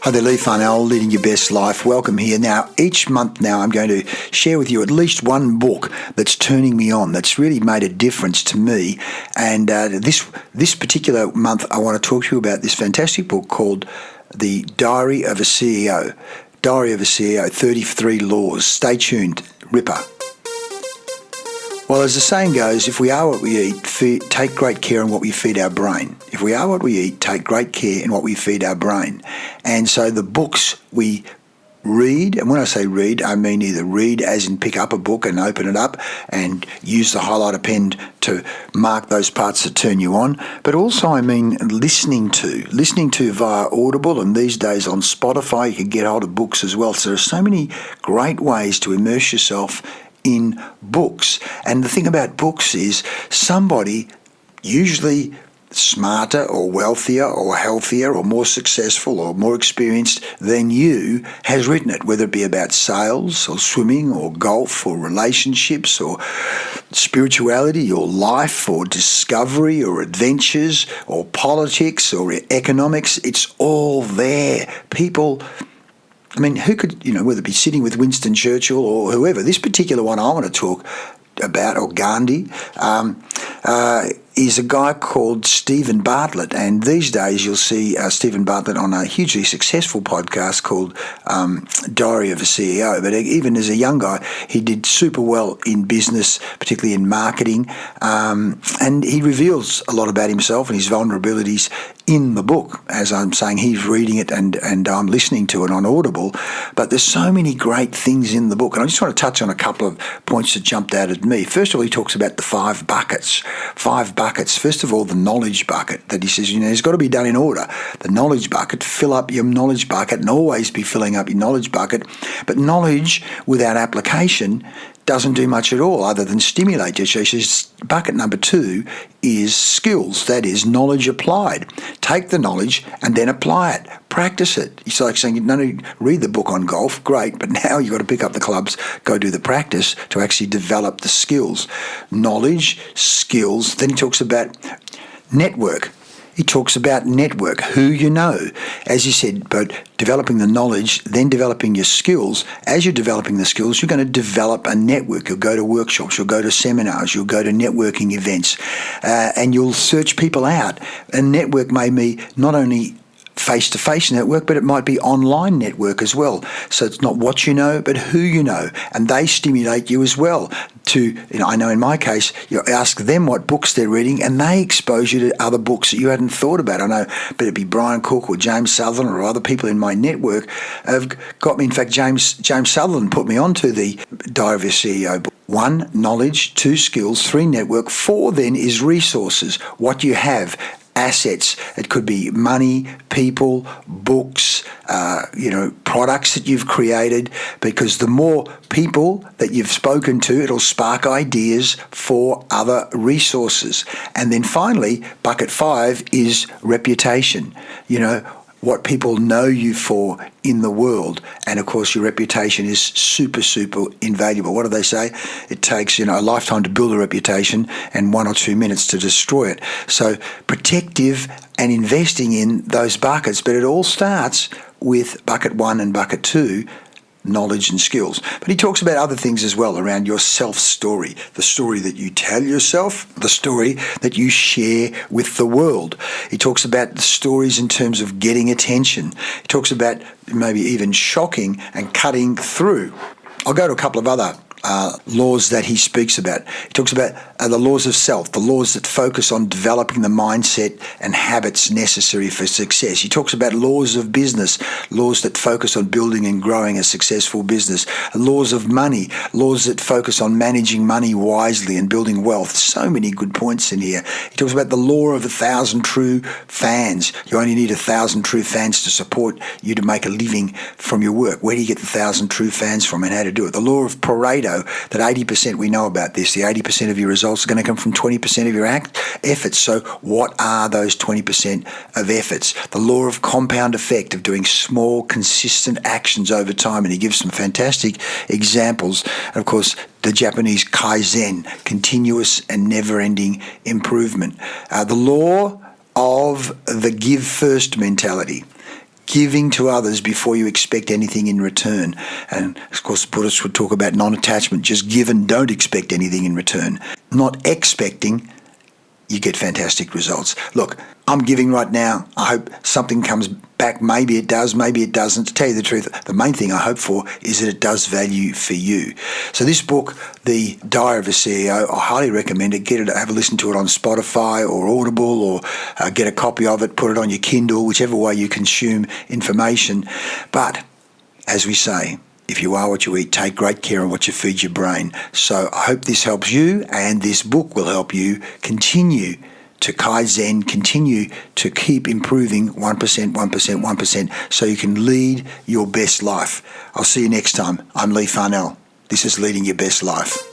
Hi there, Lee Farnell, Leading Your Best Life. Welcome here. Now, each month now I'm going to share with you at least one book that's turning me on, that's really made a difference to me. And this particular month I want to talk to you about this fantastic book called The Diary of a CEO. Diary of a CEO, 33 Laws. Stay tuned. Ripper. Well, as the saying goes, if we are what we eat, take great care in what we feed our brain. If we are what we eat, take great care in what we feed our brain. And so the books we read, and when I say read, I mean either read as in pick up a book and open it up and use the highlighter pen to mark those parts that turn you on, but also I mean listening to via Audible, and these days on Spotify you can get hold of books as well. So there are so many great ways to immerse yourself in books. And the thing about books is somebody, usually smarter or wealthier or healthier or more successful or more experienced than you, has written it, whether it be about sales or swimming or golf or relationships or spirituality or life or discovery or adventures or politics or economics. It's all there. People, I mean, who could, whether it be sitting with Winston Churchill or whoever, this particular one I want to talk about, or Gandhi, is a guy called Stephen Bartlett. And these days you'll see Stephen Bartlett on a hugely successful podcast called Diary of a CEO. But even as a young guy, he did super well in business, particularly in marketing. And he reveals a lot about himself and his vulnerabilities in the book. As I'm saying, he's reading it and I'm listening to it on Audible. But there's so many great things in the book. And I just want to touch on a couple of points that jumped out at me. First of all, he talks about the five buckets. First of all, the knowledge bucket, that he says, it's got to be done in order. The knowledge bucket, fill up your knowledge bucket and always be filling up your knowledge bucket. But knowledge without application doesn't do much at all other than stimulate you. So he says bucket number 2 is skills, that is knowledge applied. Take the knowledge and then apply it. Practice it. It's like saying, read the book on golf, great, but now you've got to pick up the clubs, go do the practice to actually develop the skills. Knowledge, skills. Then he talks about network. He talks about network, who you know. As you said, but developing the knowledge, then developing your skills. As you're developing the skills, you're going to develop a network. You'll go to workshops, you'll go to seminars, you'll go to networking events, and you'll search people out. A network may be not only face-to-face network, but it might be online network as well. So it's not what you know, but who you know, and they stimulate you as well. I know in my case, you ask them what books they're reading, and they expose you to other books that you hadn't thought about. I know, but it'd be Brian Cook or James Sutherland or other people in my network have got me. In fact, James Sutherland put me onto the Diary of a CEO book. 1, knowledge. 2, skills. 3, network. 4 then is resources, what you have. Assets. It could be money, people, books, products that you've created, because the more people that you've spoken to, it'll spark ideas for other resources. And then finally, bucket 5 is reputation. What people know you for in the world. And of course, your reputation is super, super invaluable. What do they say? It takes, a lifetime to build a reputation and 1 or 2 minutes to destroy it. So protective and investing in those buckets. But it all starts with bucket 1 and bucket 2, knowledge and skills. But he talks about other things as well around your self-story, the story that you tell yourself, the story that you share with the world. He talks about the stories in terms of getting attention. He talks about maybe even shocking and cutting through. I'll go to a couple of other laws that he speaks about. He talks about the laws of self, the laws that focus on developing the mindset and habits necessary for success. He talks about laws of business, laws that focus on building and growing a successful business. Laws of money, laws that focus on managing money wisely and building wealth. So many good points in here. He talks about the law of 1,000 true fans. You only need 1,000 true fans to support you to make a living from your work. Where do you get the 1,000 true fans from and how to do it? The law of Pareto, that 80%, we know about this, the 80% of your results are going to come from 20% of your efforts. So what are those 20% of efforts? The law of compound effect, of doing small, consistent actions over time. And he gives some fantastic examples. And of course, the Japanese Kaizen, continuous and never-ending improvement. The law of the give first mentality. giving to others before you expect anything in return. And of course, Buddhists would talk about non-attachment. Just give and don't expect anything in return. Not expecting, you get fantastic results. Look, I'm giving right now. I hope something comes back. Maybe it does, maybe it doesn't. To tell you the truth, the main thing I hope for is that it does value for you. So this book, The Diary of a CEO, I highly recommend it. Get it, have a listen to it on Spotify or Audible, or get a copy of it, put it on your Kindle, whichever way you consume information. But as we say, if you are what you eat, take great care of what you feed your brain. So I hope this helps you, and this book will help you continue to Kaizen, continue to keep improving 1%, 1%, 1%, so you can lead your best life. I'll see you next time. I'm Lee Farnell. This is Leading Your Best Life.